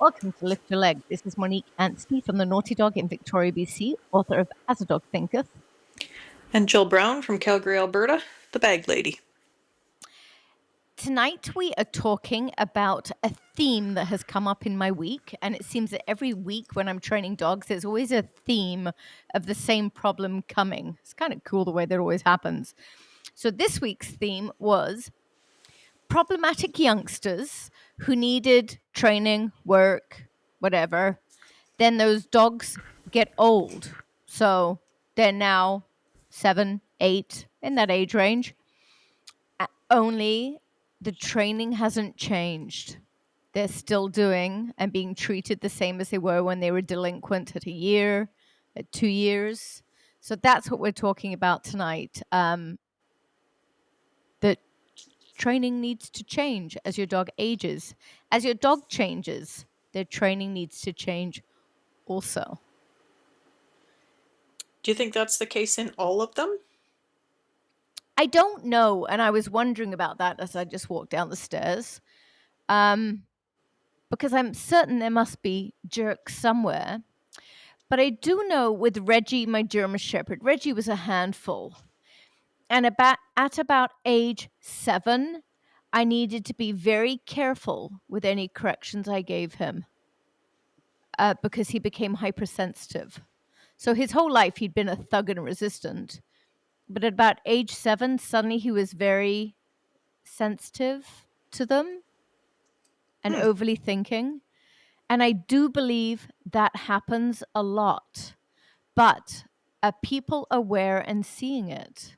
Welcome to Lift Your Leg. This is Monique Anstey from the Naughty Dog in Victoria, BC, author of As a Dog Thinketh. And Jill Brown from Calgary, Alberta, the bag lady. Tonight we are talking about a theme that has come up in my week, and it seems that every week when I'm training dogs, there's always a theme of the same problem coming. It's kind of cool the way that always happens. So this week's theme was problematic youngsters who needed training, work, whatever. Then those dogs get old. So they're now 7, 8 in that age range. Only the training hasn't changed. They're still doing and being treated the same as they were when they were delinquent at a year, at 2 years. So that's what we're talking about tonight. That training needs to change as your dog ages. As your dog changes, their training needs to change also. Do you think that's the case in all of them? I don't know, and I was wondering about that as I just walked down the stairs, because I'm certain there must be jerks somewhere. But I do know with Reggie, my German Shepherd, Reggie was a handful. And at about age 7, I needed to be very careful with any corrections I gave him because he became hypersensitive. So his whole life he'd been a thug and resistant. But at about age 7, suddenly he was very sensitive to them and overly thinking. And I do believe that happens a lot. But are people aware and seeing it?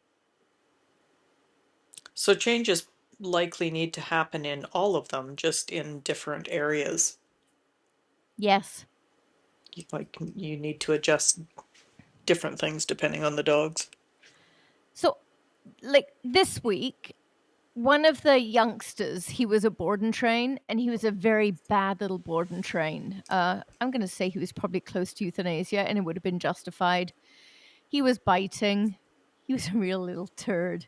So changes likely need to happen in all of them, just in different areas. Yes. You need to adjust different things depending on the dogs. So, like this week, one of the youngsters, he was a board and train, and he was a very bad little board and train. I'm going to say he was probably close to euthanasia, and it would have been justified. He was biting. He was a real little turd.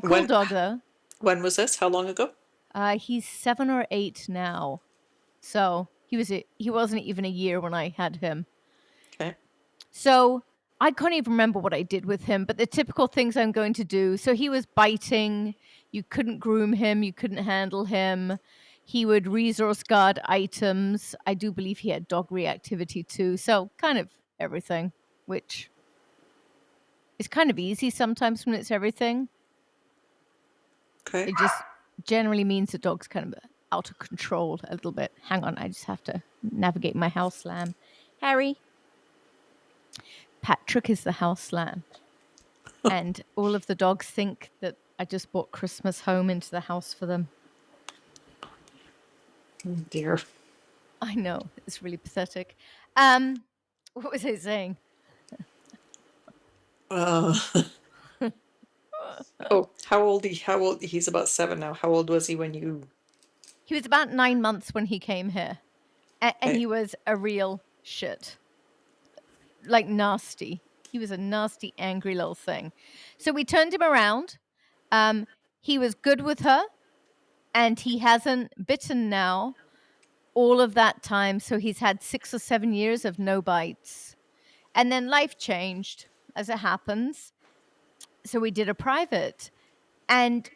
Cool dog, though. When was this? How long ago? He's 7 or 8 now. So he wasn't even a year when I had him. Okay. So I can't even remember what I did with him, but the typical things I'm going to do. So he was biting. You couldn't groom him. You couldn't handle him. He would resource guard items. I do believe he had dog reactivity too. So kind of everything, which is kind of easy sometimes when it's everything. Okay. It just generally means the dog's kind of out of control a little bit. Hang on, I just have to navigate my house lamb. Harry. Patrick is the house lamb. And all of the dogs think that I just brought Christmas home into the house for them. Oh dear. I know. It's really pathetic. What was I saying? Oh, how old? He's about 7 now. How old was he when you? He was about 9 months when he came here. And Okay. he was a real shit. Like nasty. He was a nasty, angry little thing. So we turned him around. He was good with her. And he hasn't bitten now all of that time. So he's had 6 or 7 years of no bites. And then life changed, as it happens. So we did a private. And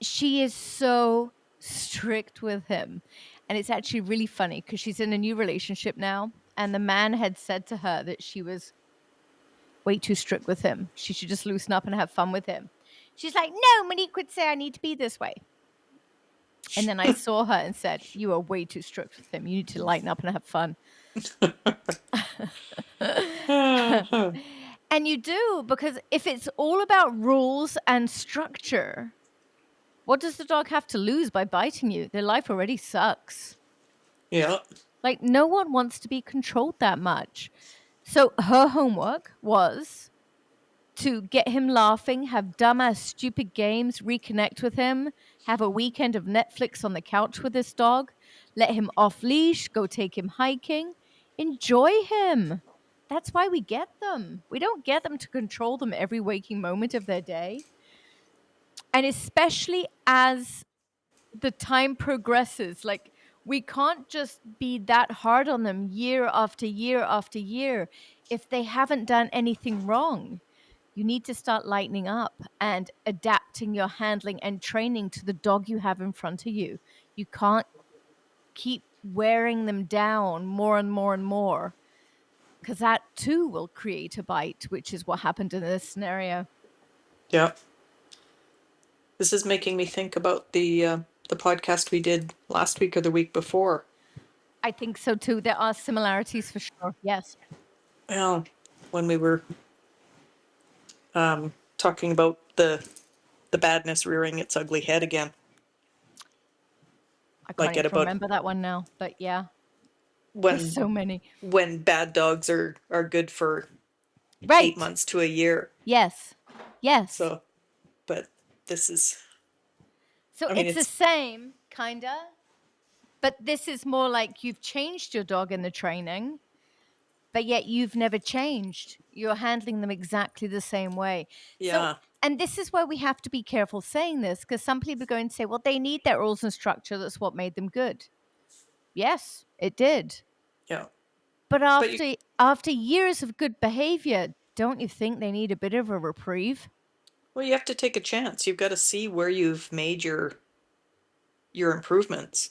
she is so strict with him. And it's actually really funny because she's in a new relationship now. And the man had said to her that she was way too strict with him. She should just loosen up and have fun with him. She's like, no, Monique would say I need to be this way. And then I saw her and said, you are way too strict with him. You need to lighten up and have fun. And you do, because if it's all about rules and structure, what does the dog have to lose by biting you? Their life already sucks. Yeah. Like, no one wants to be controlled that much. So her homework was to get him laughing, have dumbass stupid games, reconnect with him, have a weekend of Netflix on the couch with this dog, let him off leash, go take him hiking, enjoy him. That's why we get them. We don't get them to control them every waking moment of their day. And especially as the time progresses, like We can't just be that hard on them year after year after year if they haven't done anything wrong. You need to start lightening up and adapting your handling and training to the dog you have in front of you. You can't keep wearing them down more and more and more, because that too will create a bite, which is what happened in this scenario. Yeah. This is making me think about the podcast we did last week or the week before. I think so too. There are similarities for sure. Yes. Well, when we were talking about the badness rearing its ugly head again, I can't like at even about remember that one now, but yeah, there's when so many. bad dogs are good for eight Right. months to a year. Yes. Yes. So, but this is, So I mean, it's the it's same, kinda, but this is more like you've changed your dog in the training, but yet you've never changed. You're handling them exactly the same way. So, yeah, and this is where we have to be careful saying this, because some people are going to say, well, they need that rules and structure. That's what made them good. Yes, it did. yeah. But But you, after years of good behavior, don't you think they need a bit of a reprieve? well, you have to take a chance. You've got to see where you've made your improvements.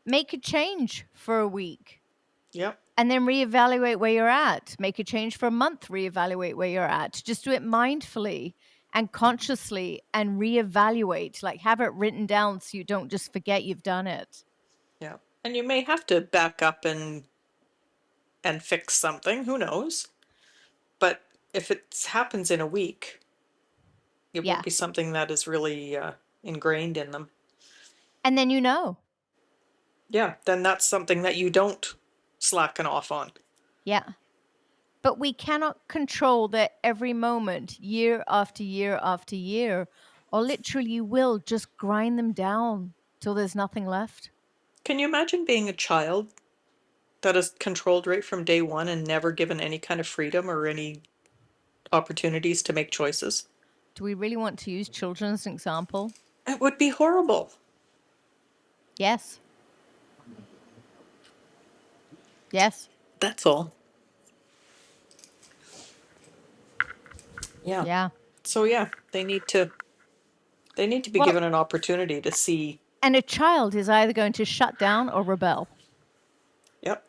Make a change for a week Yep. and then reevaluate where you're at. Make a change for a month, reevaluate where you're at. Just do it mindfully and consciously and reevaluate. Like have it written down so you don't just forget you've done it. Yeah. And you may have to back up and fix something, who knows? But if it happens in a week, it won't Yeah. be something that is really ingrained in them. And then you know. Yeah, then that's something that you don't slacken off on. Yeah. But we cannot control that every moment, year after year after year, or literally you will just grind them down till there's nothing left. Can you imagine being a child that is controlled right from day one and never given any kind of freedom or any opportunities to make choices? Do we really want to use children as an example? It would be horrible. Yes. Yes. That's all. Yeah. Yeah. So yeah, they need to be Well, given an opportunity to see. and a child is either going to shut down or rebel. Yep.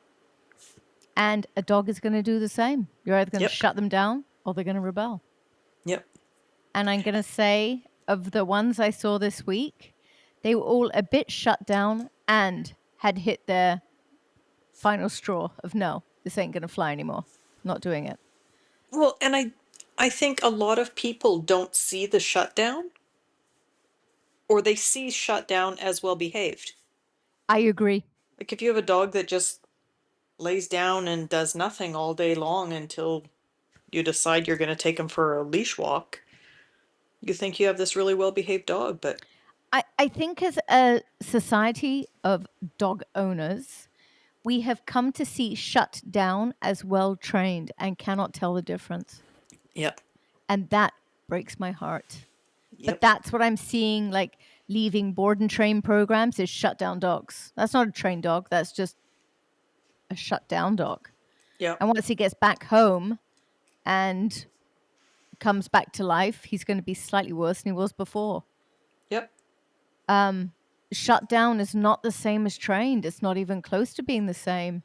And a dog is going to do the same. You're either going to Yep. shut them down or they're going to rebel. Yep. And I'm going to say, of the ones I saw this week, they were all a bit shut down and had hit their final straw of no, this ain't going to fly anymore. Not doing it. Well, and I think a lot of people don't see the shutdown, or they see shutdown as well behaved. I agree. Like if you have a dog that just lays down and does nothing all day long until you decide you're going to take him for a leash walk, you think you have this really well behaved dog, but I think as a society of dog owners, we have come to see shut down as well trained and cannot tell the difference. yep. And that breaks my heart. But Yep. that's what I'm seeing, like leaving board and train programs is shut down dogs. That's not a trained dog. That's just a shut down dog. Yep. And once he gets back home and comes back to life, he's going to be slightly worse than he was before. Yep. Shut down is not the same as trained. It's not even close to being the same.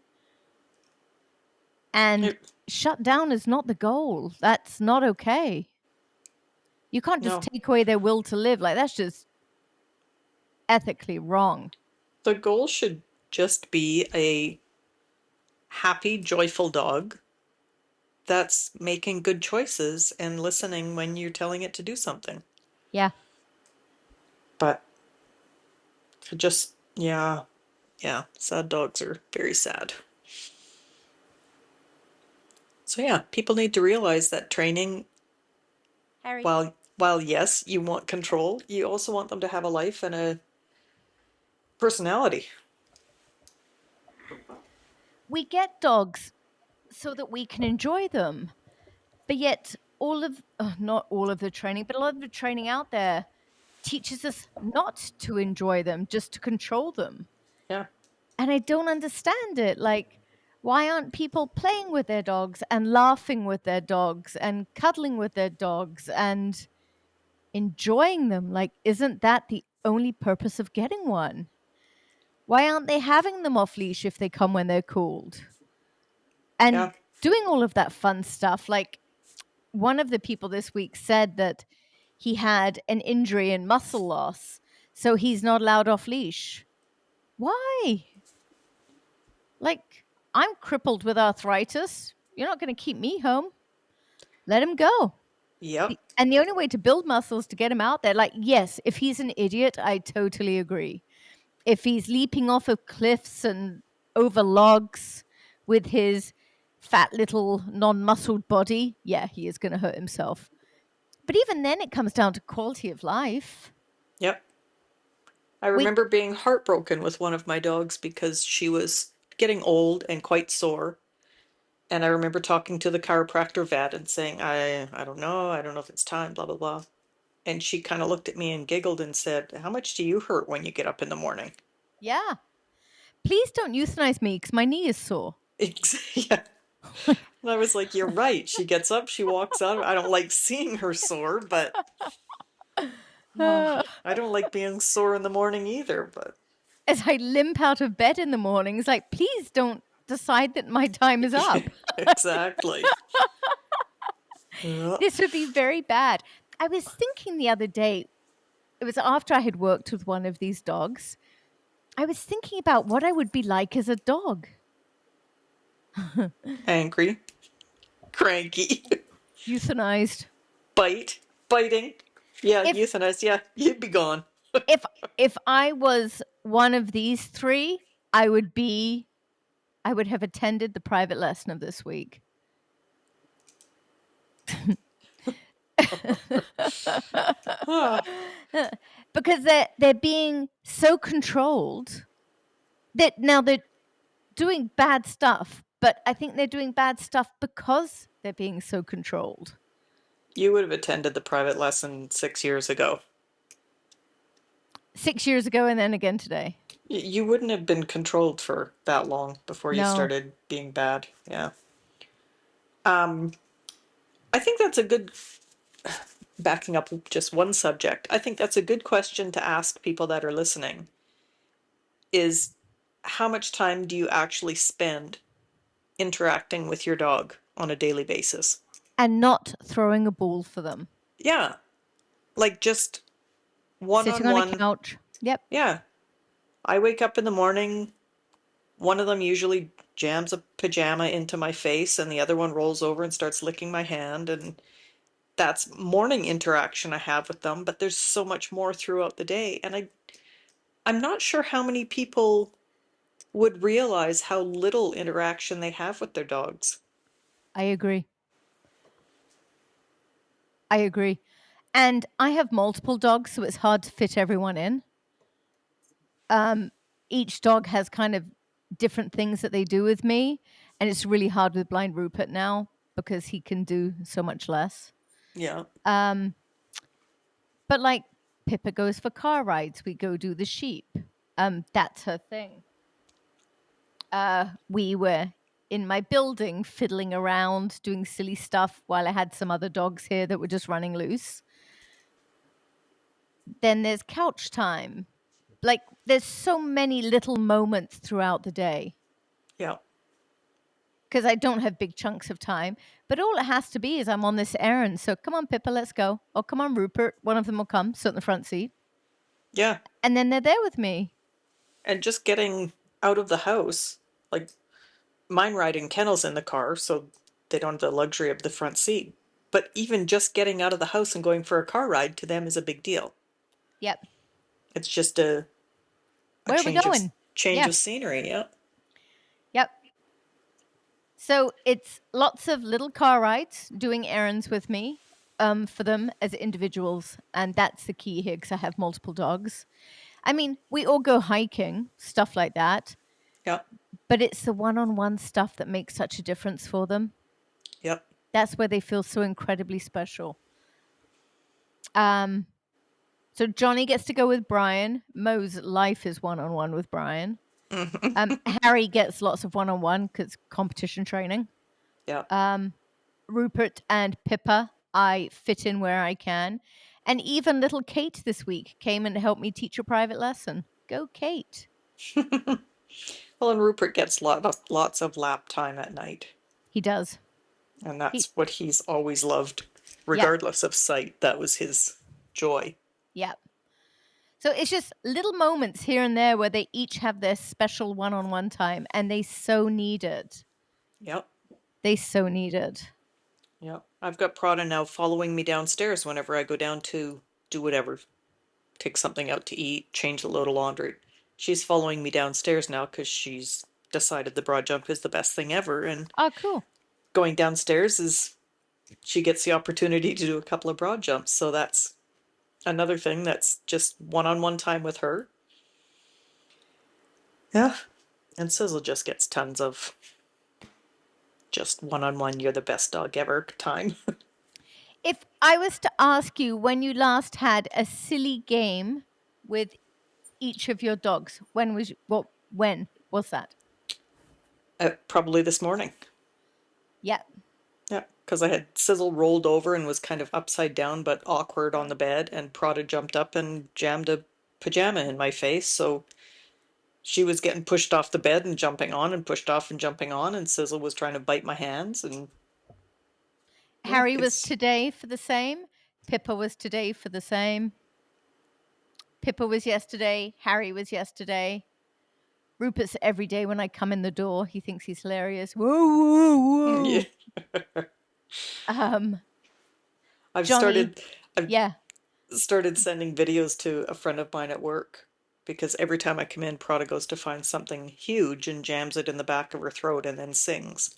And It, shut down is not the goal. That's not okay. You can't just no. take away their will to live. Like, that's just ethically wrong. The goal should just be a happy, joyful dog that's making good choices and listening when you're telling it to do something. Yeah. But just, yeah, yeah, sad dogs are very sad. So yeah, people need to realize that training, Harry. while yes, you want control, you also want them to have a life and a personality. We get dogs so that we can enjoy them. But yet, not all of the training, but a lot of the training out there teaches us not to enjoy them, just to control them. Yeah. And I don't understand it. Like, why aren't people playing with their dogs and laughing with their dogs and cuddling with their dogs and enjoying them? Like, isn't that the only purpose of getting one? Why aren't they having them off leash if they come when they're cooled? And Yeah. doing all of that fun stuff. Like, one of the people this week said that he had an injury and muscle loss, so he's not allowed off leash. Why? Like, I'm crippled with arthritis. You're not going to keep me home. Let him go. Yep. And the only way to build muscle is to get him out there. Like, yes, if he's an idiot, I totally agree. If he's leaping off of cliffs and over logs with his fat little non-muscled body, yeah, he is going to hurt himself. But even then, it comes down to quality of life. Yep. I We, remember being heartbroken with one of my dogs because she was getting old and quite sore. And I remember talking to the chiropractor vet and saying, I don't know if it's time, blah, blah, blah. And she kind of looked at me and giggled and said, how much do you hurt when you get up in the morning? yeah. Please don't euthanize me because my knee is sore. Yeah. And I was like, you're right. She gets up, she walks out. I don't like seeing her sore, but Uh, I don't like being sore in the morning either. But as I limp out of bed in the mornings, like, please don't decide that my time is up. exactly. Yeah. This would be very bad. I was thinking the other day, it was after I had worked with one of these dogs. I was thinking about what I would be like as a dog. Angry, cranky, Euthanized. biting. Yeah, If euthanized. Yeah, you'd be gone. if if I was one of these three, I would have attended the private lesson of this week. Ah, Because they're being so controlled that now they're doing bad stuff, but I think they're doing bad stuff because they're being so controlled. you would have attended the private lesson 6 years ago. 6 years ago and then again today. You wouldn't have been controlled for that long before you No. started being bad. Yeah. Um, I think that's a good, backing up just one subject, I think that's a good question to ask people that are listening is how much time do you actually spend interacting with your dog on a daily basis? And not throwing a ball for them. Yeah, like just one Sitting on on a one. couch. Yep. Yeah, I wake up in the morning, one of them usually jams a pajama into my face, and the other one rolls over and starts licking my hand. And that's morning interaction I have with them, but there's so much more throughout the day. And I'm not sure how many people would realize how little interaction they have with their dogs. I agree. I agree. And I have multiple dogs, so it's hard to fit everyone in. Um, each dog has kind of different things that they do with me, and it's really hard with Blind Rupert now because he can do so much less. Yeah, Um, but like Pippa goes for car rides, we go do the sheep. That's her thing. We were in my building fiddling around, doing silly stuff while I had some other dogs here that were just running loose. Then there's couch time. Like, there's so many little moments throughout the day yeah, because I don't have big chunks of time. But all it has to be is I'm on this errand. So come on, Pippa, let's go. Or come on, Rupert. One of them will come, sit in the front seat. yeah. And then they're there with me. And just getting out of the house, like mine riding kennels in the car, so they don't have the luxury of the front seat. But even just getting out of the house and going for a car ride to them is a big deal. Yep. It's just a Where are we going? change Yeah. of scenery. Yeah, Yep. So it's lots of little car rides, doing errands with me for them as individuals. And that's the key here because I have multiple dogs. I mean, we all go hiking, stuff like that. yeah, But it's the one-on-one stuff that makes such a difference for them. yep, That's where they feel so incredibly special. So Johnny gets to go with Brian. Mo's life is one-on-one with Brian. Harry gets lots of one-on-one because competition training. Yeah. Um, Rupert and Pippa, I fit in where I can. And even little Kate this week came and helped me teach a private lesson. Go, Kate. Well, and Rupert gets lots of lap time at night, He does. and He, that's what he's always loved, yeah, regardless of sight. That was his joy. yeah. So it's just little moments here and there where they each have their special one-on-one time, and they so need it. Yep. They so need it. Yep. I've got Prada now following me downstairs whenever I go down to do whatever, take something out to eat, change a load of laundry. She's following me downstairs now because she's decided the broad jump is the best thing ever. And Oh, cool. going downstairs is she gets the opportunity to do a couple of broad jumps. So that's another thing that's just one-on-one time with her. Yeah. And Sizzle just gets tons of just one-on-one, you're the best dog ever time. If I was to ask you when you last had a silly game with each of your dogs, when was that? Probably this morning. Yeah. Yeah, because I had Sizzle rolled over and was kind of upside down but awkward on the bed, and Prada jumped up and jammed a pajama in my face. So she was getting pushed off the bed and jumping on, and pushed off and jumping on, and Sizzle was trying to bite my hands. And yeah, Harry was it's today for the same. Pippa was today for the same. Pippa was yesterday. Harry was yesterday. Rupert's every day when I come in the door. He thinks he's hilarious. Whoa, whoa, yeah. whoa. Um, I've Johnny, started I've yeah. started sending videos to a friend of mine at work because every time I come in, Prada goes to find something huge and jams it in the back of her throat and then sings.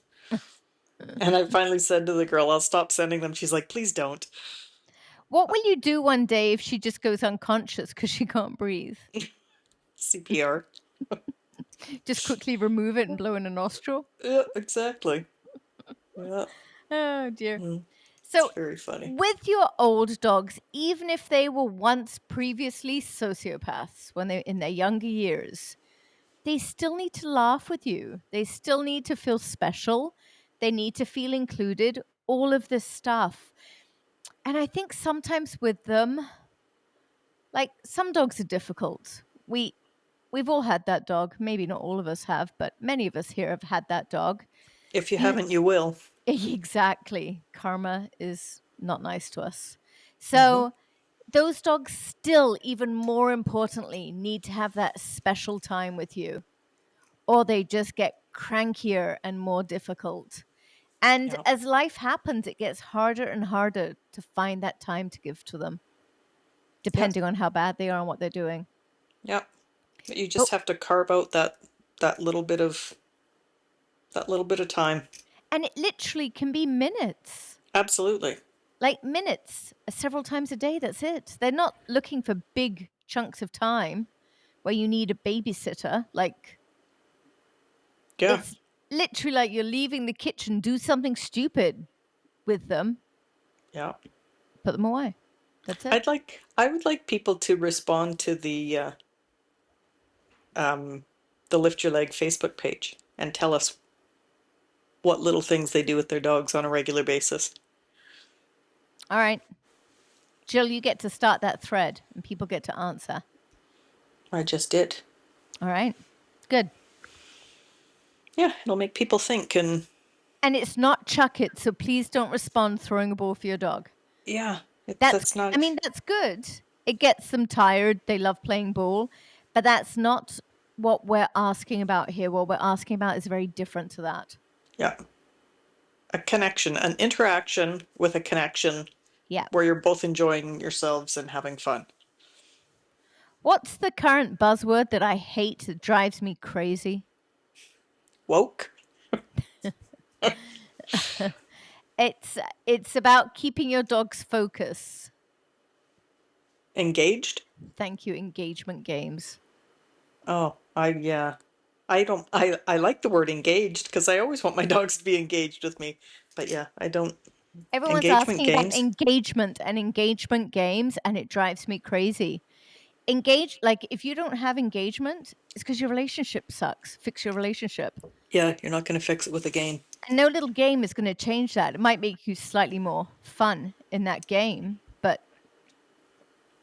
And I finally said to the girl, I'll stop sending them. She's like, please don't. What will you do one day if she just goes unconscious because she can't breathe? CPR. Just quickly remove it and blow in a nostril? Yeah, exactly. Yeah, Oh, dear. it's So, very funny. with your old dogs, even if they were once previously sociopaths when they're in their younger years, they still need to laugh with you. They still need to feel special. They need to feel included, all of this stuff. And I think sometimes with them, like some dogs are difficult. We've all had that dog. Maybe not all of us have, but many of us here have had that dog. If you And haven't, you will. exactly, karma is not nice to us. Hmm. So those dogs still, even more importantly, need to have that special time with you, or they just get crankier and more difficult. And Yeah, as life happens, it gets harder and harder to find that time to give to them, yeah, depending on how bad they are and what they're doing. yeah. You But just have to carve out that little bit of that little bit of time. and it literally can be minutes. Absolutely. Like minutes, several times a day, that's it. They're not looking for big chunks of time where you need a babysitter. Like Yeah, it's literally like you're leaving the kitchen, do something stupid with them, yeah. put them away. That's it. I would like people to respond to the Lift Your Leg Facebook page and tell us what little things they do with their dogs on a regular basis. All right. Jill, you get to start that thread and people get to answer. I just did. All right. Good. Yeah, it'll make people think, and And it's not chuck it, so please don't respond throwing a ball for your dog. yeah, That's that's I not. mean, that's good. It gets them tired. They love playing ball, but that's not what we're asking about here. What we're asking about is very different to that. Yeah, a connection, an interaction with a connection Yeah. where you're both enjoying yourselves and having fun. What's the current buzzword that I hate that drives me crazy? Woke, It's about keeping your dog's focus. engaged. Thank you, engagement games. Oh, yeah. I don't. I like the word engaged because I always want my dogs to be engaged with me. But yeah, I don't. Everyone's Engagement asking about games. engagement and engagement games, and it drives me crazy. engage, like if you don't have engagement, it's because your relationship sucks. Fix your relationship. Yeah, you're not going to fix it with a game. And no little game is going to change that. It might make you slightly more fun in that game, but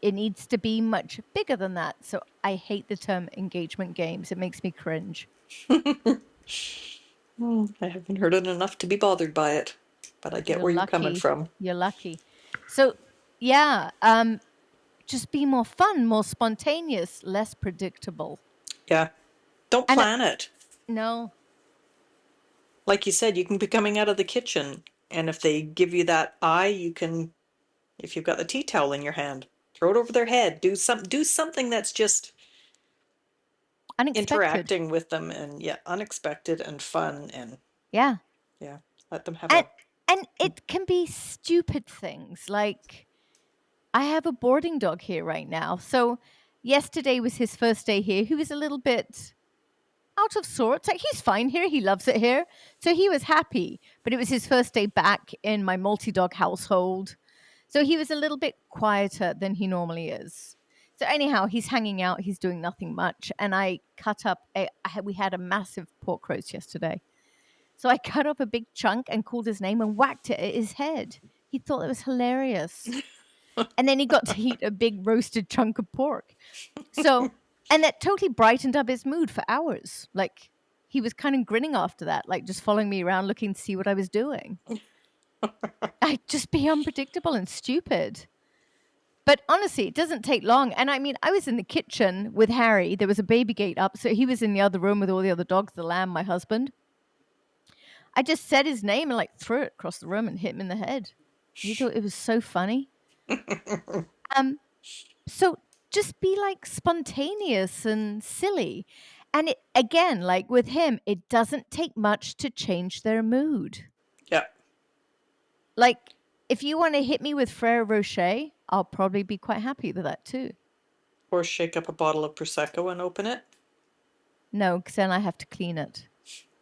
it needs to be much bigger than that. So I hate the term engagement games. It makes me cringe. I haven't heard it enough to be bothered by it, but I get You're where you're coming lucky. from. You're lucky. So yeah, just be more fun, more spontaneous, less predictable. Yeah. Don't And plan it. no, Like you said, you can be coming out of the kitchen, and if they give you that eye, you can, if you've got the tea towel in your hand, throw it over their head. Do something that's just unexpected. interacting with them and yeah, unexpected and fun and Yeah. yeah, let them have And a and it can be stupid things like I have a boarding dog here right now. So yesterday was his first day here. He was a little bit out of sorts. Like he's fine here. He loves it here. So he was happy, but it was his first day back in my multi-dog household. So he was a little bit quieter than he normally is. So anyhow, he's hanging out. He's doing nothing much. And I cut up we had a massive pork roast yesterday. So I cut up a big chunk and called his name and whacked it at his head. He thought it was hilarious. And then he got to eat a big roasted chunk of pork. So, and that totally brightened up his mood for hours. Like he was kind of grinning after that, like just following me around looking to see what I was doing. I'd just be unpredictable and stupid. But honestly, it doesn't take long. And I mean, I was in the kitchen with Harry. There was a baby gate up. So he was in the other room with all the other dogs, the lamb, my husband. I just said his name and like threw it across the room and hit him in the head. He thought it was so funny. Um, so just be like spontaneous and silly. And it, again, like with him, it doesn't take much to change their mood. yeah. Like if you want to hit me with Frere Rocher, I'll probably be quite happy with that too. Or shake up a bottle of prosecco and open it. No, because then I have to clean it.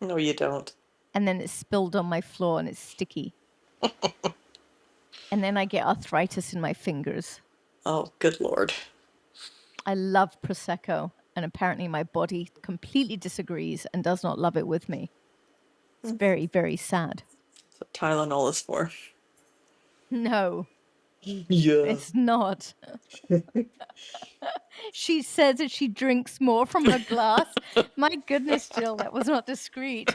No, you don't. And then it's spilled on my floor and it's sticky. And then I get arthritis in my fingers. Oh, good Lord. I love Prosecco, and apparently my body completely disagrees and does not love it with me. It's very, very sad. That's what Tylenol is for. No, Yeah. it's not. She says that she drinks more from her glass. My goodness, Jill, that was not discreet.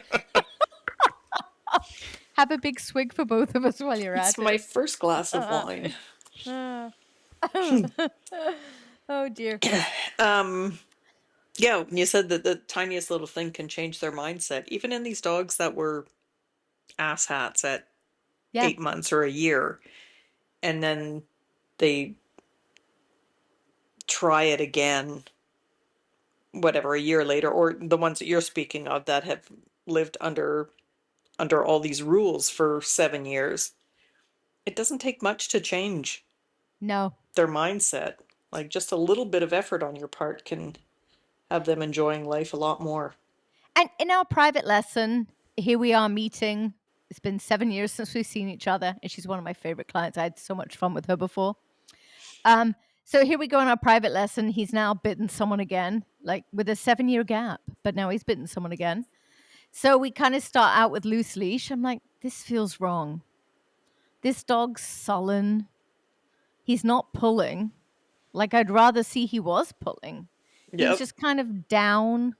Have a big swig for both of us while you're It's at my it. first glass of wine. Oh dear. Yeah, when you said that the tiniest little thing can change their mindset, even in these dogs that were asshats at Yeah. 8 months or a year, and then they try it again, whatever, a year later, or the ones that you're speaking of that have lived under all these rules for 7 years. It doesn't take much to change No. their mindset. Like just a little bit of effort on your part can have them enjoying life a lot more. And in our private lesson, here we are meeting. It's been 7 years since we've seen each other, and she's one of my favorite clients. I had so much fun with her before. So here we go in our private lesson. He's now bitten someone again, like with a 7-year gap, but now he's bitten someone again. So we kind of start out with loose leash. I'm like, this feels wrong. This dog's sullen. He's not pulling. Like I'd rather see he was pulling. He was Yep. just kind of down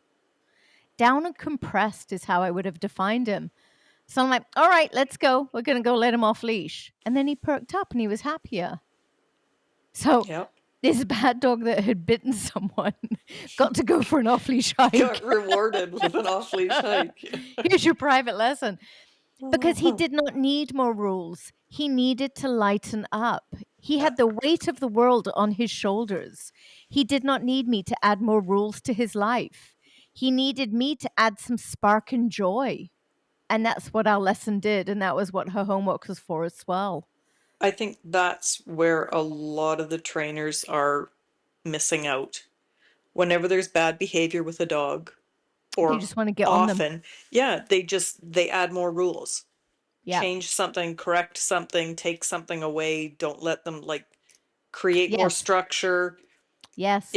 and compressed is how I would have defined him. So I'm like, all right, let's go. We're going to go let him off leash. And then he perked up and he was happier. So Yep. this bad dog that had bitten someone got to go for an off leash hike. Got rewarded with an off leash hike. Here's your private lesson. Because he did not need more rules. He needed to lighten up. He had the weight of the world on his shoulders. He did not need me to add more rules to his life. He needed me to add some spark and joy. And that's what our lesson did. And that was what her homework was for as well. I think that's where a lot of the trainers are missing out. Whenever there's bad behavior with a dog, They or just want to get on them. often, yeah, they add more rules. Yeah. Change something, correct something, take something away, don't let them like create more Yes. structure. Yes.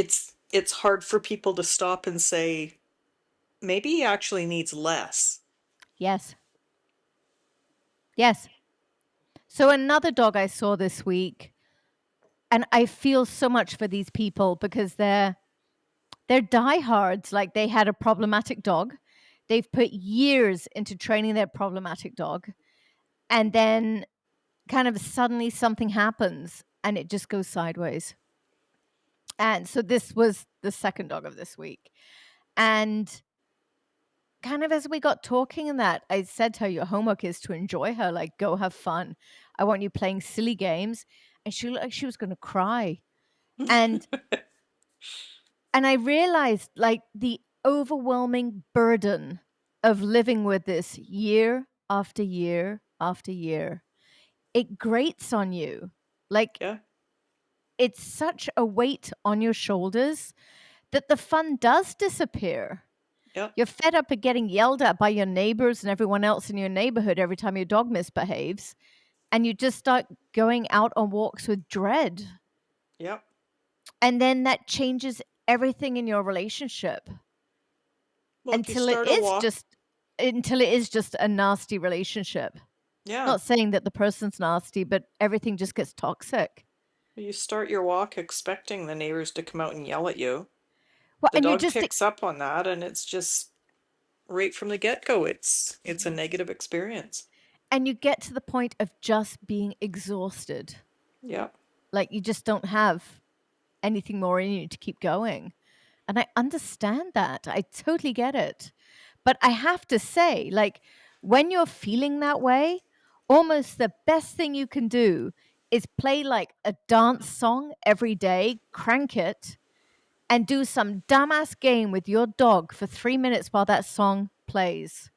It's hard for people to stop and say, maybe he actually needs less. Yes. Yes. So another dog I saw this week, and I feel so much for these people because they're diehards. Like they had a problematic dog. They've put years into training their problematic dog. And then kind of suddenly something happens and it just goes sideways. And so this was the second dog of this week. And kind of as we got talking and that, I said to her, your homework is to enjoy her, like go have fun. I want you playing silly games. And she looked like she was going to cry. And I realized like the overwhelming burden of living with this year after year after year. It grates on you. Like Yeah, it's such a weight on your shoulders that the fun does disappear. yeah, You're fed up of getting yelled at by your neighbors and everyone else in your neighborhood every time your dog misbehaves. And you just start going out on walks with dread. yeah. And then that changes everything in your relationship Well, if you until it start a is walk, just until it is just a nasty relationship. yeah, Not saying that the person's nasty, but everything just gets toxic. you start your walk expecting the neighbors to come out and yell at you. Well, The and you're dog just picks up on that, and it's just right from the get-go. It's a negative experience. and you get to the point of just being exhausted. Yeah, Like you just don't have anything more in you to keep going. And I understand that. I totally get it. But I have to say, like, when you're feeling that way, almost the best thing you can do is play like a dance song every day, crank it, and do some dumbass game with your dog for 3 minutes while that song plays.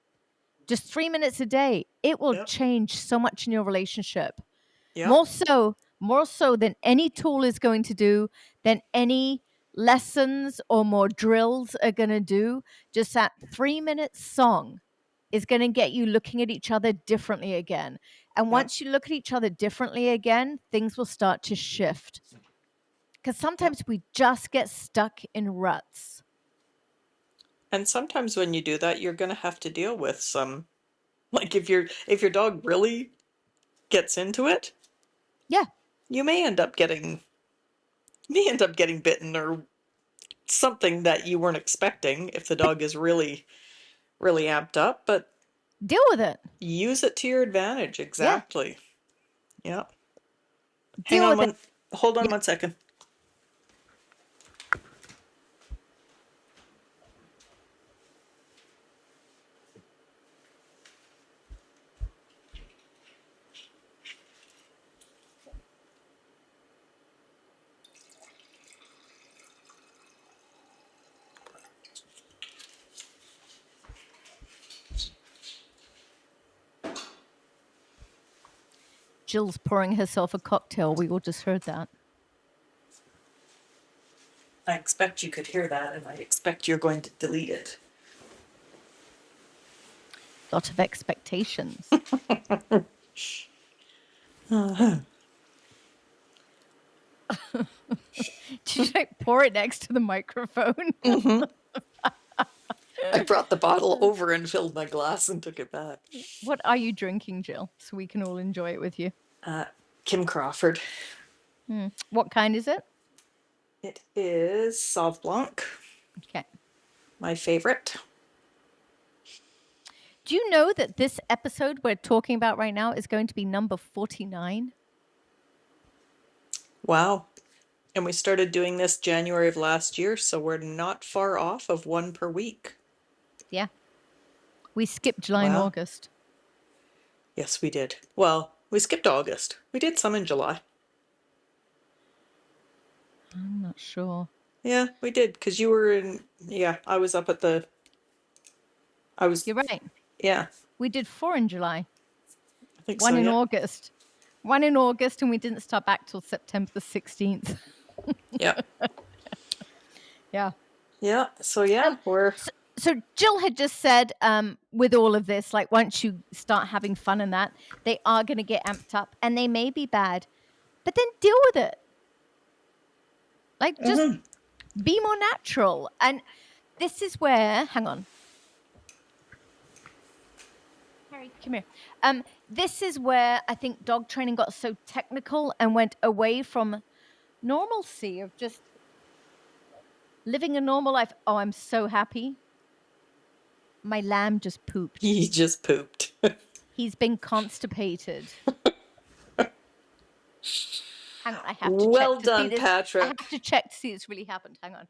Just 3 minutes a day. It will yeah, change so much in your relationship. yeah, More so than any tool is going to do, than any lessons or more drills are going to do. Just that 3 minute song is going to get you looking at each other differently again. And yeah, once you look at each other differently again, things will start to shift. Because yeah. sometimes we just get stuck in ruts. And sometimes when you do that, you're going to have to deal with some, like if your dog really gets into it, Yeah. you may end up getting bitten or something that you weren't expecting if the dog is really really amped up, but Deal with it. use it to your advantage. Yeah. Exactly. Yeah. Hang Deal on with it. one hold on Yeah. 1 second. Jill's pouring herself a cocktail. We all just heard that. I expect you could hear that, and I expect you're going to delete it. Lot of expectations. Did you like pour it next to the microphone? Mm-hmm. I brought the bottle over and filled my glass and took it back. What are you drinking, Jill? So we can all enjoy it with you. uh, Kim Crawford. What kind is it? It is Sauv Blanc, Okay. my favorite. Do you know that this episode we're talking about right now is going to be number 49? Wow. And we started doing this January of last year, so we're not far off of one per week. Yeah. We skipped July and Wow. August. Yes, we did. Well, we skipped August. We did some in July. I'm not sure. Yeah, we did, because you were in. Yeah, I was up at the. I was. You're right. Yeah, We did 4 in July, I think one so, in yeah. August. One in August, and we didn't start back till September the 16th. Yeah. Yeah. Yeah, so yeah, we're. So Jill had just said, with all of this, like once you start having fun and that, they are going to get amped up and they may be bad, but then deal with it. Like just Mhm. Be more natural. And this is where, hang on, Harry, come here. This is where I think dog training got so technical and went away from normalcy of just living a normal life. Oh, I'm so happy. My lamb just pooped. He just pooped. He's been constipated. Hang on, I have to check Well to see done, this. I have Patrick. to check to see it's really happened. Hang on.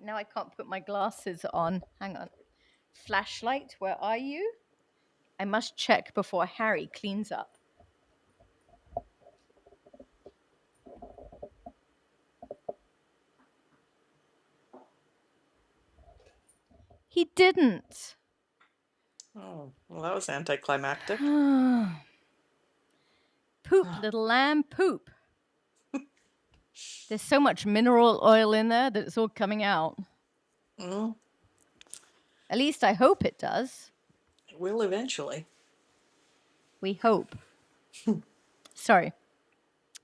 Now I can't put my glasses on. Hang on. Flashlight, where are you? I must check before Harry cleans up. He didn't. Oh, well, that was anticlimactic. Poop, little lamb, poop. There's so much mineral oil in there that it's all coming out. Well, At least I hope it does. it will eventually. We hope. Sorry.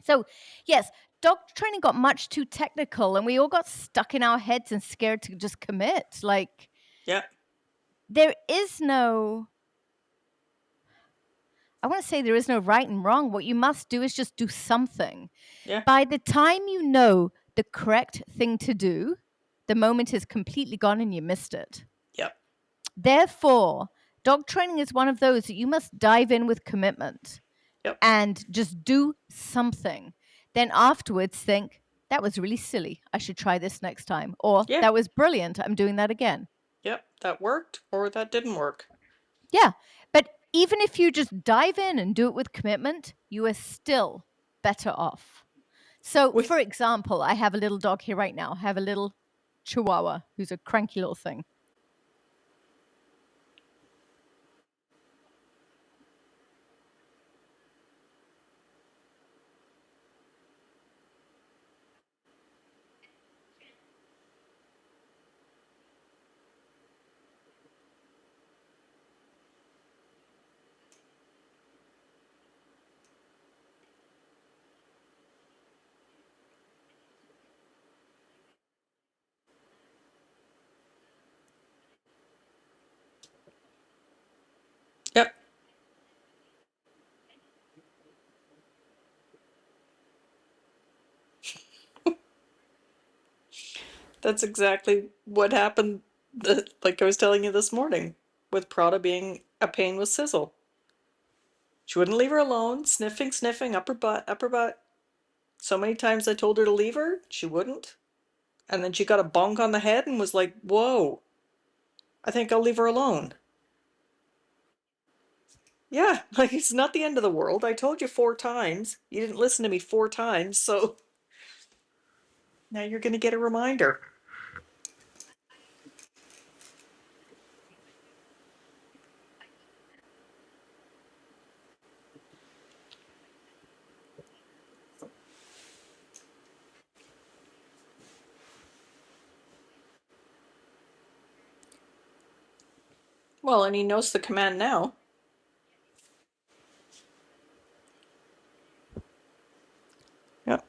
So, yes, dog training got much too technical and we all got stuck in our heads and scared to just commit. Like, Yeah, there is no, I want to say there is no right and wrong. What you must do is just do something. yeah, By the time you know the correct thing to do, the moment is completely gone and you missed it. yep, Therefore, dog training is one of those that you must dive in with commitment yep, and just do something. Then afterwards think, that was really silly. I should try this next time. Or yeah, that was brilliant. I'm doing that again. yep. That worked or that didn't work. Yeah. But even if you just dive in and do it with commitment, you are still better off. So, With for example, I have a little dog here right now. I have a little chihuahua who's a cranky little thing. yep, that's exactly what happened. Like I was telling you this morning, with Prada being a pain with Sizzle. She wouldn't leave her alone, sniffing, sniffing, upper butt, upper butt. So many times I told her to leave her, she wouldn't. And then she got a bonk on the head and was like, whoa, I think I'll leave her alone. Yeah, like it's not the end of the world. I told you 4 times. You didn't listen to me 4 times, so now you're going to get a reminder. Well, and he knows the command now. Yep.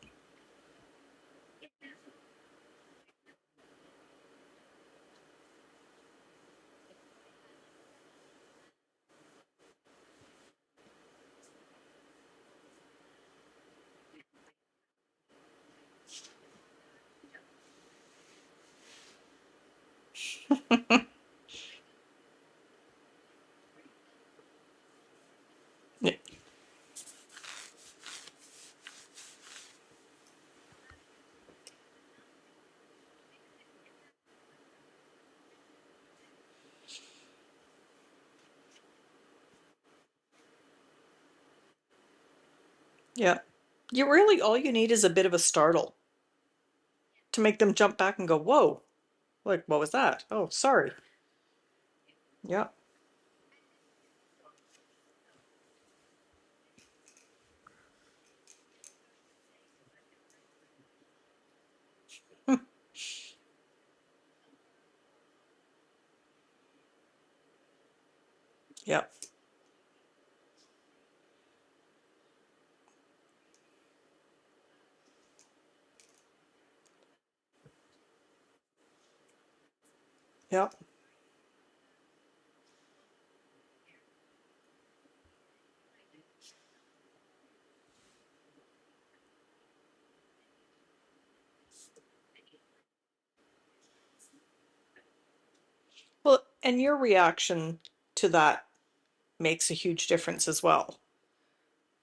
Yeah. You really, all you need is a bit of a startle to make them jump back and go, whoa, like, what was that? Oh, sorry. Yeah. Yeah. Yep. Well, and your reaction to that makes a huge difference as well.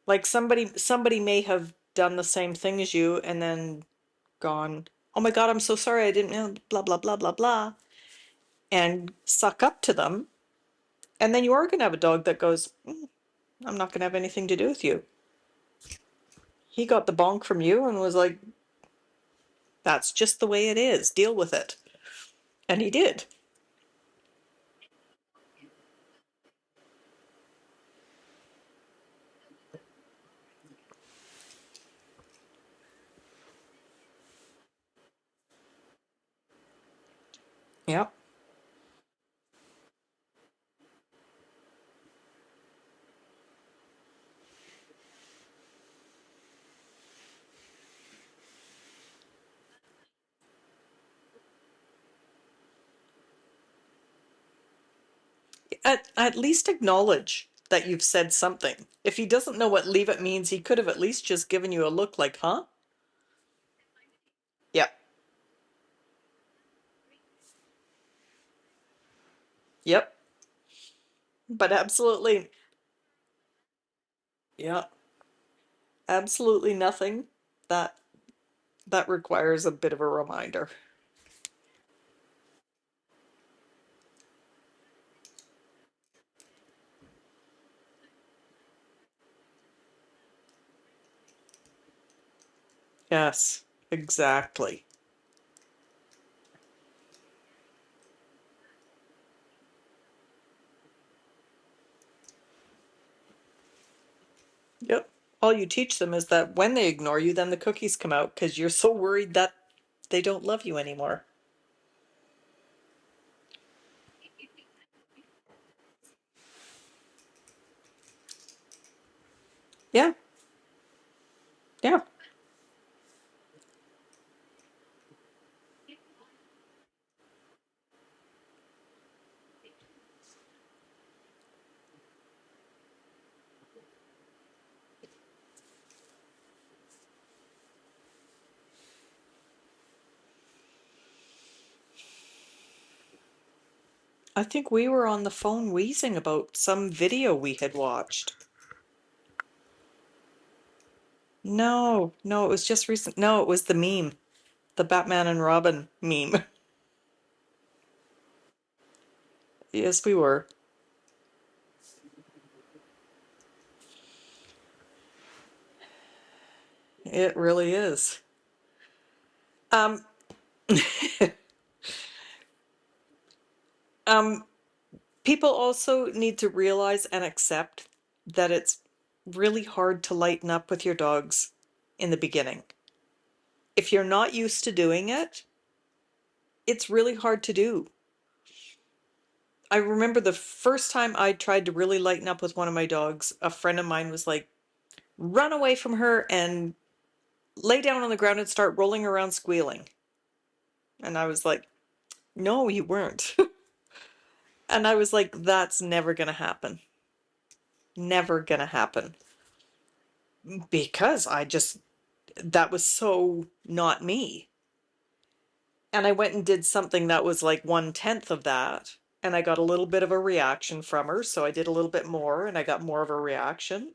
Like somebody may have done the same thing as you and then gone, "Oh my God, I'm so sorry. I didn't know blah blah blah blah blah," and suck up to them. And then you are going to have a dog that goes, "I'm not going to have anything to do with you." He got the bonk from you and was like, "That's just the way it is. Deal with it." And he did. Yep. At least acknowledge that you've said something. If he doesn't know what leave it means, he could have at least just given you a look like, huh? Yep. Yep. But absolutely, yeah, absolutely nothing that that requires a bit of a reminder. Yes, exactly. Yep. All you teach them is that when they ignore you, then the cookies come out because you're so worried that they don't love you anymore. Yeah, yeah. I think we were on the phone wheezing about some video we had watched. No, no, it was just recent. No, it was the meme, the Batman and Robin meme. Yes, we were. It really is. Um, um, People also need to realize and accept that it's really hard to lighten up with your dogs in the beginning. If you're not used to doing it, it's really hard to do. I remember the first time I tried to really lighten up with one of my dogs, a friend of mine was like, "Run away from her and lay down on the ground and start rolling around squealing." And I was like, "No, you weren't." And I was like, "That's never gonna happen. Never gonna happen." Because that was so not me. And I went and did something that was like 1/10 of that. And I got a little bit of a reaction from her. So I did a little bit more and I got more of a reaction.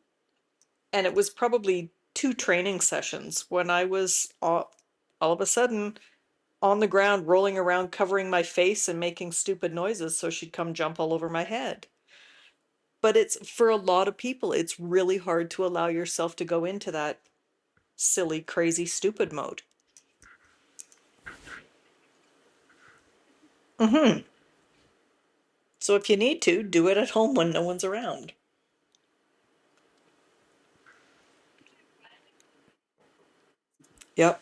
And it was probably 2 training sessions when I was all of a sudden on the ground, rolling around, covering my face and making stupid noises so she'd come jump all over my head. But it's for a lot of people, it's really hard to allow yourself to go into that silly, crazy, stupid mode. Hmm. So if you need to, do it at home when no one's around. Yep.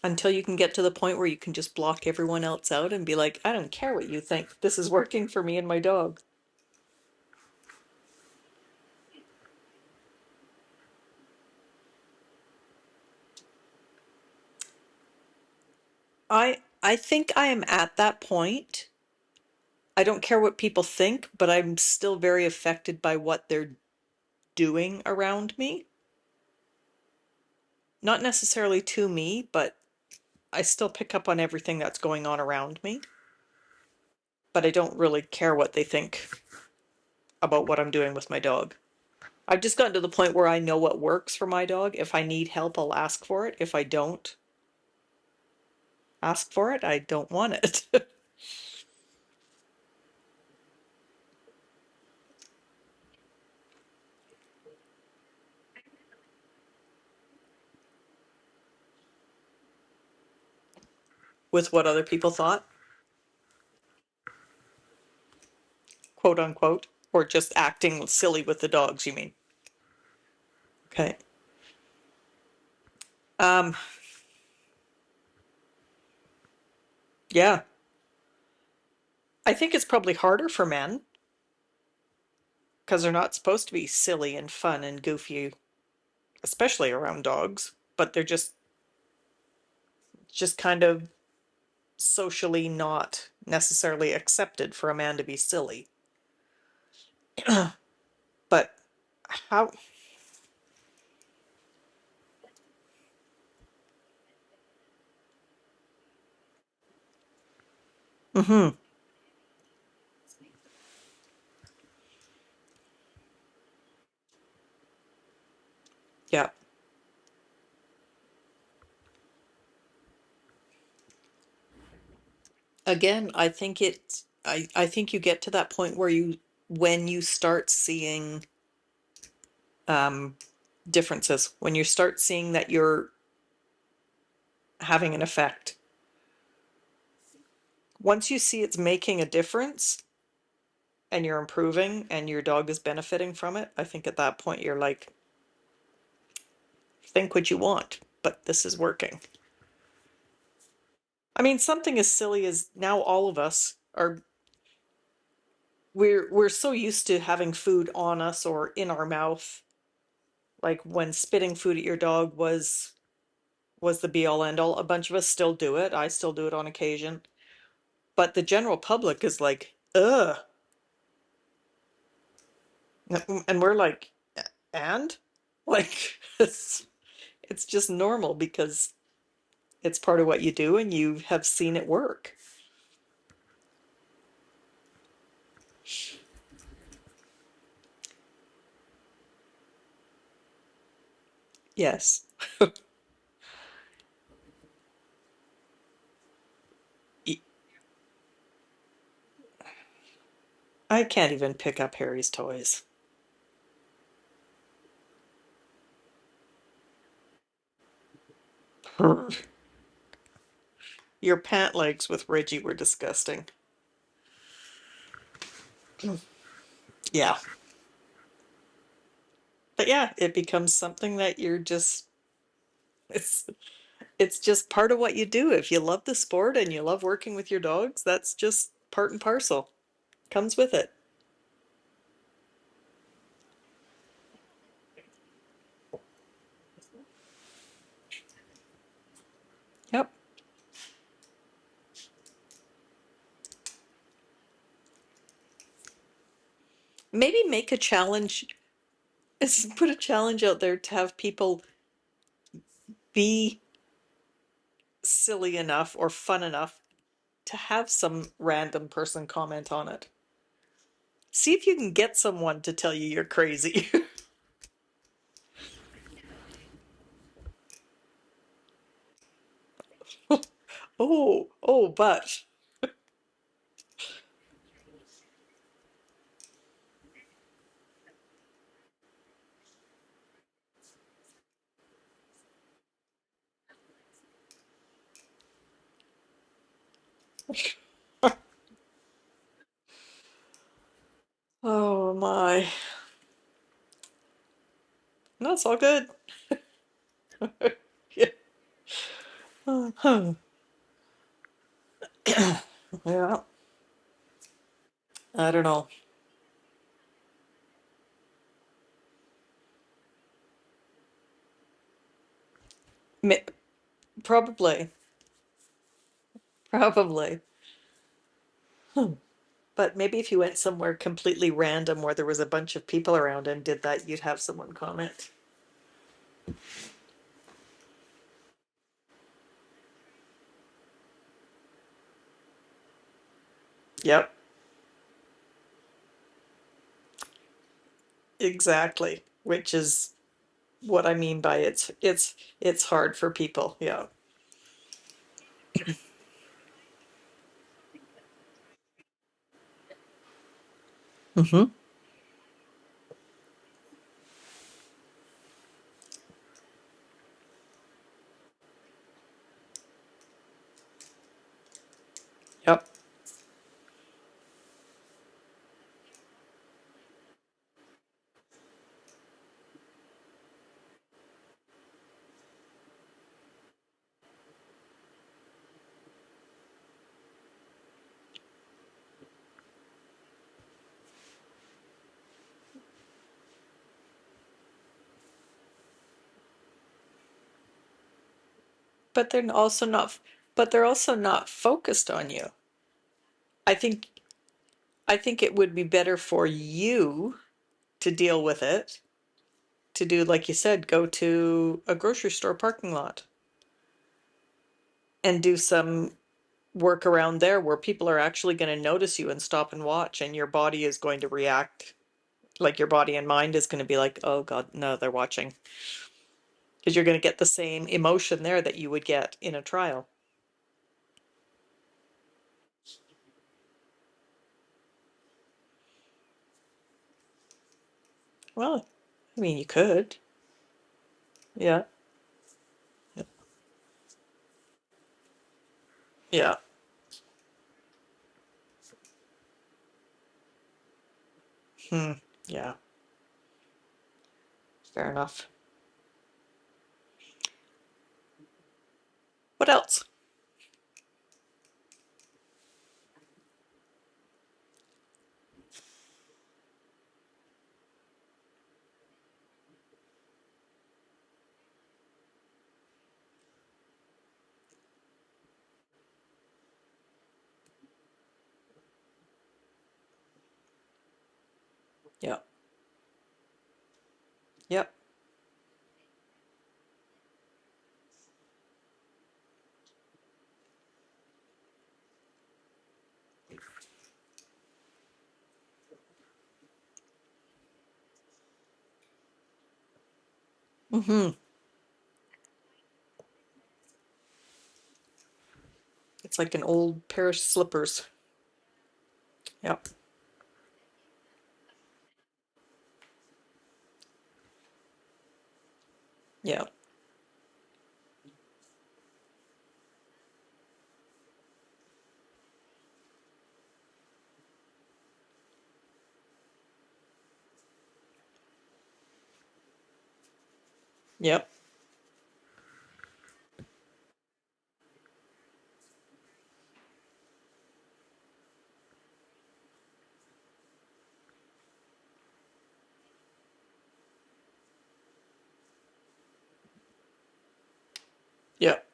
Until you can get to the point where you can just block everyone else out and be like, "I don't care what you think. This is working for me and my dog." I I think I am at that point. I don't care what people think, but I'm still very affected by what they're doing around me. Not necessarily to me, but I still pick up on everything that's going on around me. But I don't really care what they think about what I'm doing with my dog. I've just gotten to the point where I know what works for my dog. If I need help, I'll ask for it. If I don't ask for it, I don't want it. With what other people thought, quote unquote, or just acting silly with the dogs, you mean? Okay. Um, yeah. I think it's probably harder for men because they're not supposed to be silly and fun and goofy, especially around dogs, but they're just kind of socially not necessarily accepted for a man to be silly. But how? Mm-hmm. Yeah. Again, I think you get to that point where when you start seeing um differences, when you start seeing that you're having an effect. Once you see it's making a difference and you're improving and your dog is benefiting from it, I think at that point you're like, think what you want, but this is working. I mean, something as silly as now all of us are we're so used to having food on us or in our mouth. Like when spitting food at your dog was the be all end all. A bunch of us still do it. I still do it on occasion. But the general public is like, ugh. And we're like, and? Like, it's just normal because it's part of what you do and you have seen it work. Yes. I can't even pick up Harry's toys. Your pant legs with Reggie were disgusting. Yeah. But yeah, it becomes something that you're just it's it's just part of what you do. If you love the sport and you love working with your dogs, that's just part and parcel. Comes with it. Yep. Maybe make a challenge, put a challenge out there to have people be silly enough or fun enough to have some random person comment on it. See if you can get someone to tell you you're crazy. But oh my. No, it's all good. Yeah. Yeah. I don't know. Probably. Probably. Hmm. But maybe if you went somewhere completely random where there was a bunch of people around and did that, you'd have someone comment. Yep, exactly. Which is what I mean by it's hard for people. Yeah. Mm-hmm. Yep. But they're also not but they're also not focused on you. I think I think it would be better for you to deal with it, to do like you said, go to a grocery store parking lot and do some work around there where people are actually going to notice you and stop and watch, and your body is going to react, like your body and mind is going to be like, oh God, no, they're watching. Because you're going to get the same emotion there that you would get in a trial. Well, I mean, you could. Yeah. Yeah. Hmm. Yeah. Fair enough. What else? Yeah. Yep. Mm-hmm. It's like an old pair of slippers. Yep. Yeah. Yep. Yep.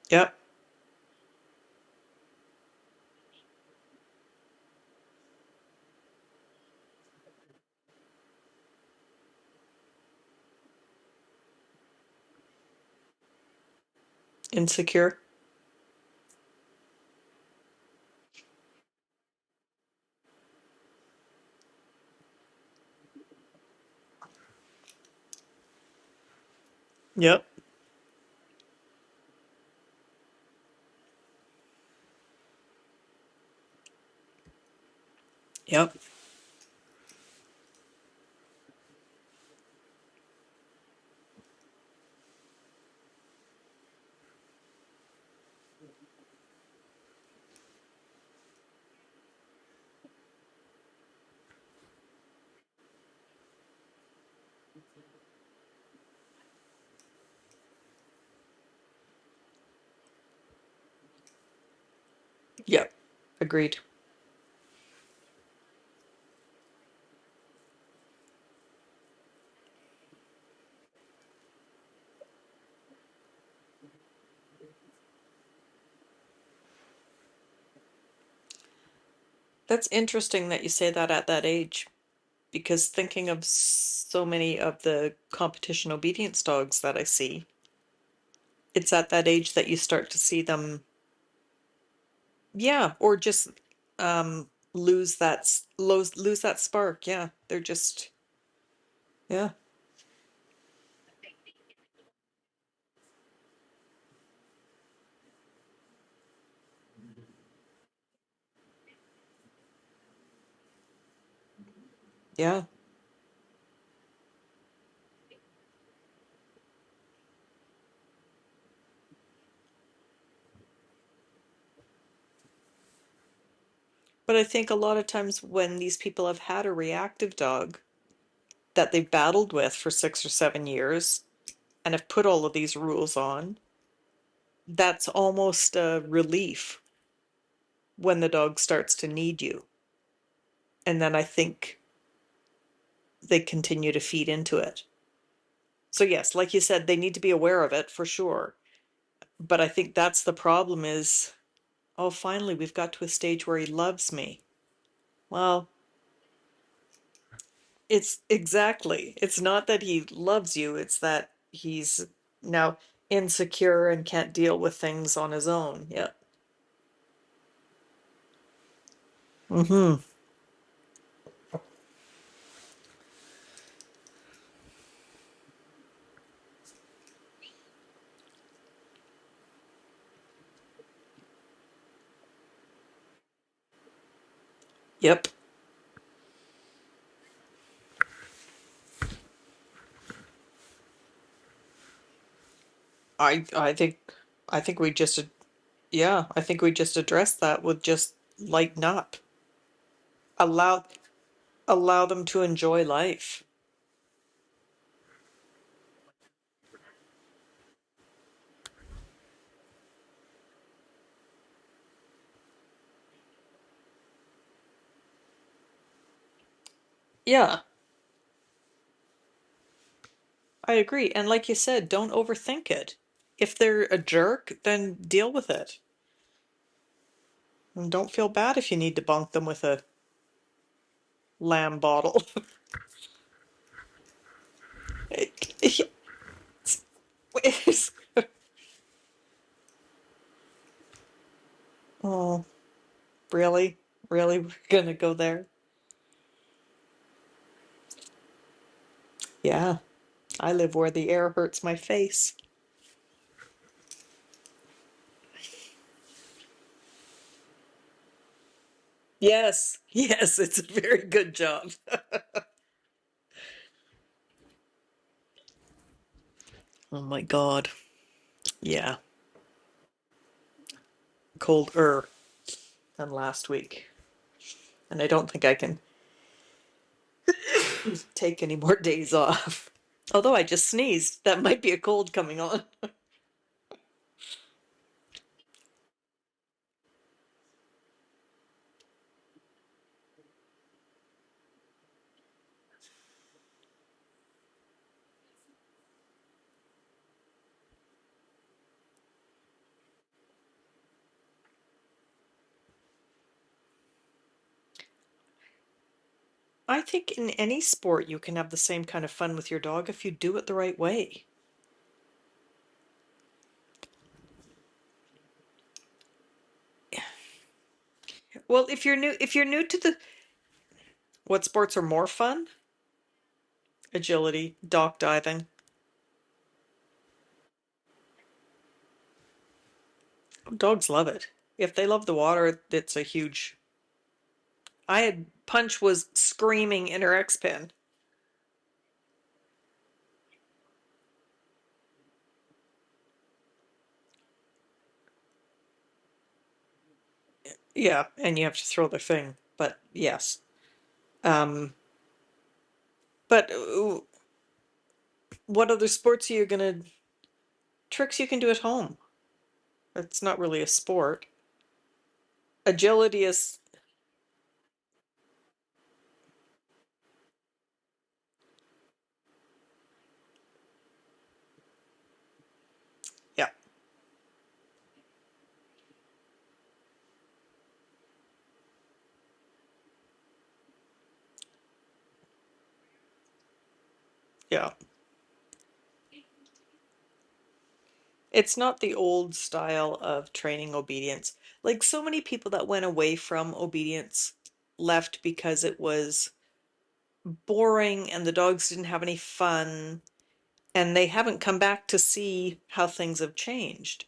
Yep. Insecure. Yep. Yep. Yep. Agreed. That's interesting that you say that at that age, because thinking of so many of the competition obedience dogs that I see, it's at that age that you start to see them, yeah, or just lose that spark. Yeah, they're just, yeah, yeah. But I think a lot of times when these people have had a reactive dog that they've battled with for 6 or 7 years and have put all of these rules on, that's almost a relief when the dog starts to need you. And then I think they continue to feed into it. So yes, like you said, they need to be aware of it for sure. But I think that's the problem is, oh, finally we've got to a stage where he loves me. Well, it's exactly. It's not that he loves you, it's that he's now insecure and can't deal with things on his own. Yeah. Mm-hmm. Yep. I think we just yeah, I think we just addressed that with just lighten up. Allow allow them to enjoy life. Yeah, I agree. And like you said, don't overthink it. If they're a jerk, then deal with it. And don't feel bad if you need to bonk them with a lamb bottle. Oh, really? Really? We're gonna go there? Yeah, I live where the air hurts my face. Yes, yes, it's a very good job. Oh my God. Yeah, colder than last week. And I don't think I can take any more days off. Although I just sneezed, that might be a cold coming on. I think in any sport you can have the same kind of fun with your dog if you do it the right way. Well, if you're new to the what sports are more fun? Agility, dock diving. Dogs love it. If they love the water, it's a huge. I had Punch was screaming in her X pen. Yeah, and you have to throw the thing. But yes. Um, but what other sports are you gonna tricks you can do at home? It's not really a sport. Agility is, yeah, yeah. It's not the old style of training obedience. Like so many people that went away from obedience left because it was boring and the dogs didn't have any fun, and they haven't come back to see how things have changed.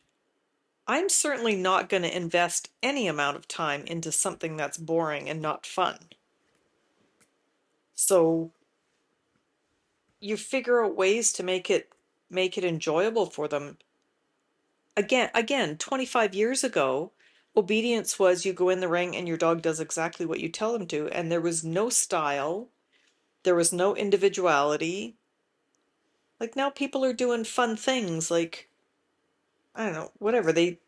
I'm certainly not going to invest any amount of time into something that's boring and not fun. So you figure out ways to make it enjoyable for them. Again, 25 years ago, obedience was you go in the ring and your dog does exactly what you tell them to, and there was no style, there was no individuality. Like now people are doing fun things like I don't know, whatever. They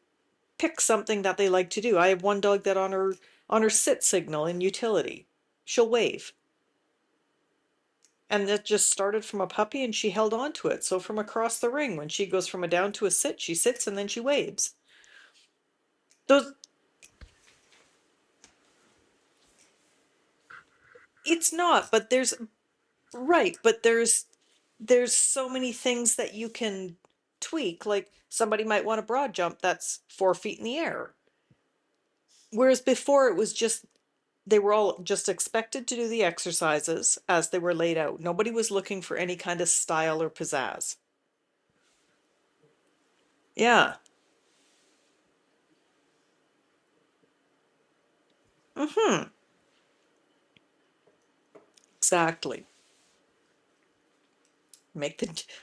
pick something that they like to do. I have one dog that on her sit signal in utility, she'll wave. And that just started from a puppy and she held on to it. So from across the ring, when she goes from a down to a sit, she sits and then she waves. Those it's not, but there's right, but there's so many things that you can tweak. Like somebody might want a broad jump that's 4 feet in the air. Whereas before it was just they were all just expected to do the exercises as they were laid out. Nobody was looking for any kind of style or pizzazz. Yeah. Mm-hmm. Exactly.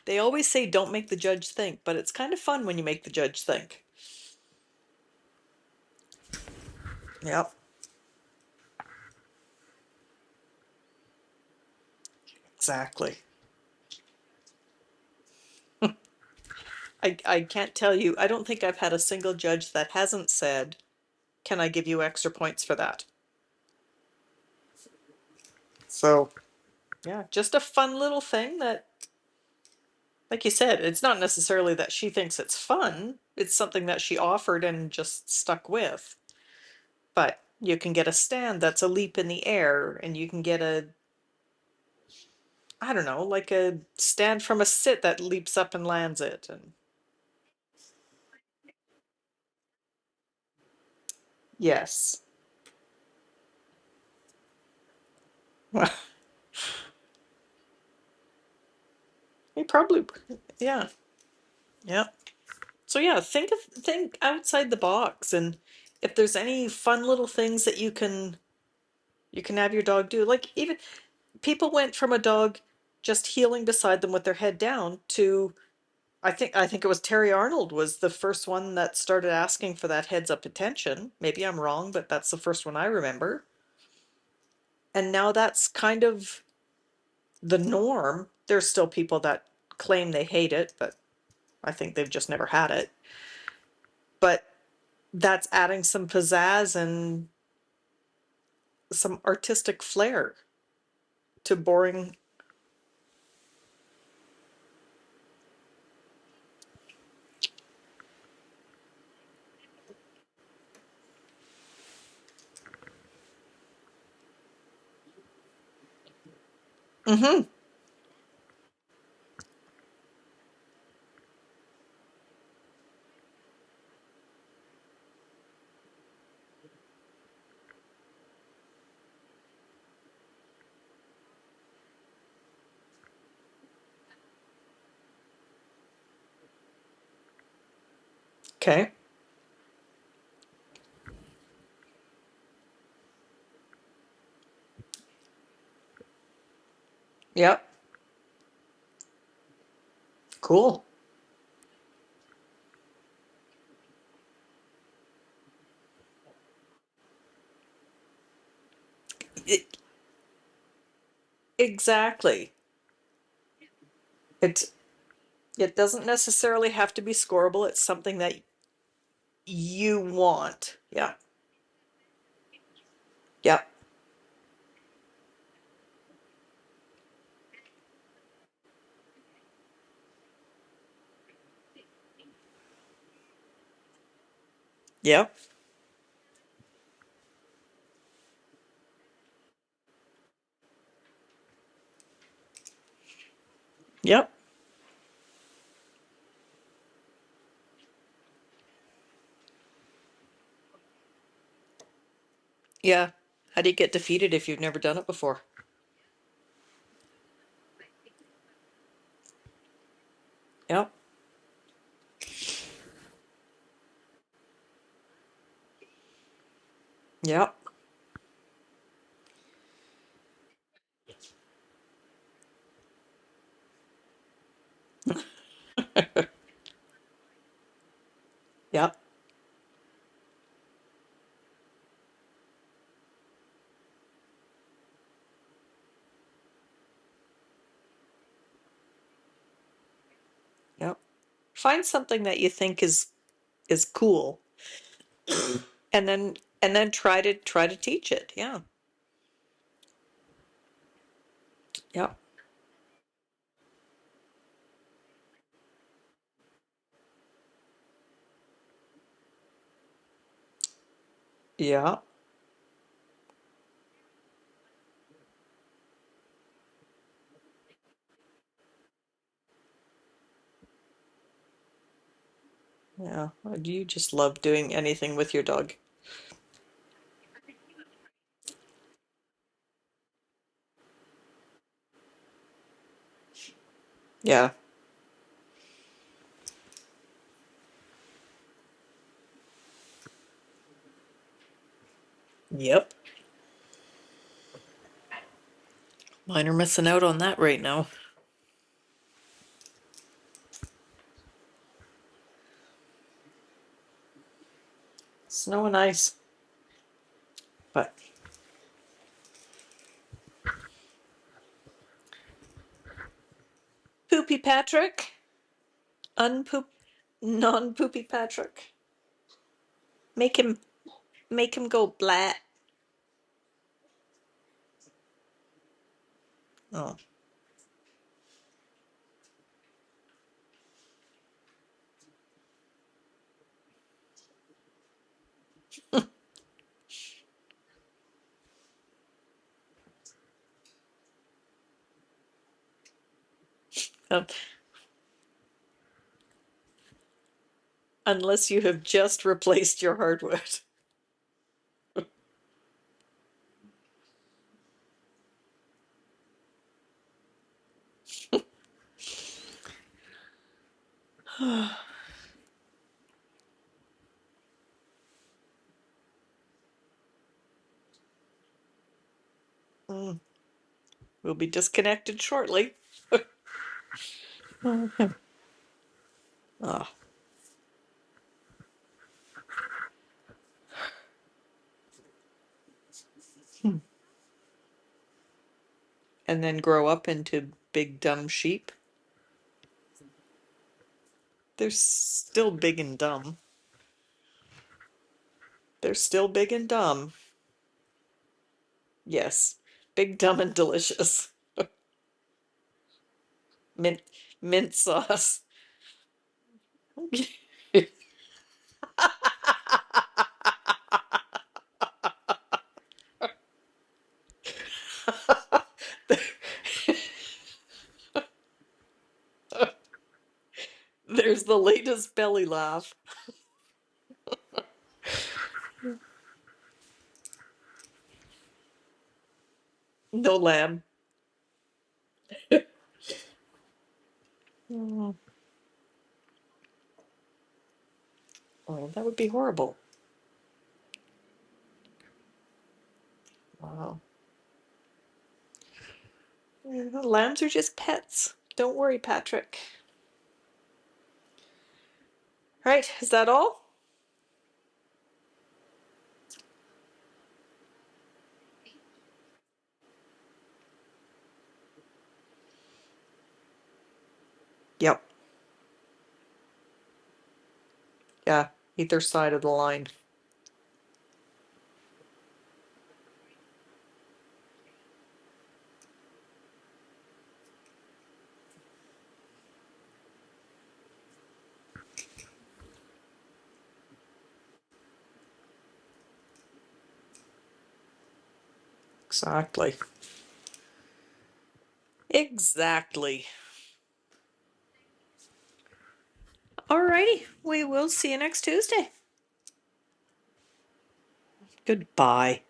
They always say don't make the judge think, but it's kind of fun when you make the judge think. Yep. Exactly. I can't tell you, I don't think I've had a single judge that hasn't said, can I give you extra points for that? So, yeah, just a fun little thing that, like you said, it's not necessarily that she thinks it's fun. It's something that she offered and just stuck with. But you can get a stand that's a leap in the air, and you can get I don't know, like a stand from a sit that leaps up and lands it. And yes. Well, he probably, yeah, yeah. So yeah, think outside the box, and if there's any fun little things that you can have your dog do. Like even people went from a dog just heeling beside them with their head down to I think it was Terry Arnold was the first one that started asking for that heads up attention. Maybe I'm wrong, but that's the first one I remember. And now that's kind of the norm. There's still people that claim they hate it, but I think they've just never had it. But that's adding some pizzazz and some artistic flair to boring. Mm-hmm. Okay. Yep. Cool. It, exactly. It's it doesn't necessarily have to be scoreable. It's something that you want. Yeah. Yep. Yep. Yep. Yeah. How do you get defeated if you've never done it before? Yep. Yep. Yep. Yep. Find something that you think is cool, and then try to teach it. Yeah. Yep. Yeah. Yeah. You just love doing anything with your dog. Yeah. Yep. Mine are missing out on that right now. Snow and ice. But Poopy Patrick, unpoop, non-poopy Patrick. Make him make him go blat. Oh. Um, unless you have just replaced your hardwood. Mm, we'll be disconnected shortly. Ah. And then grow up into big dumb sheep. They're still big and dumb. They're still big and dumb. Yes. Big, dumb, and delicious. Mint mint sauce. There's the latest belly laugh. No lamb. Oh, oh, that would be horrible. Wow. Yeah, lambs are just pets. Don't worry, Patrick. Right, is that all? Yep. Yeah, either side of the line. Exactly. Exactly. Alrighty, we will see you next Tuesday. Goodbye.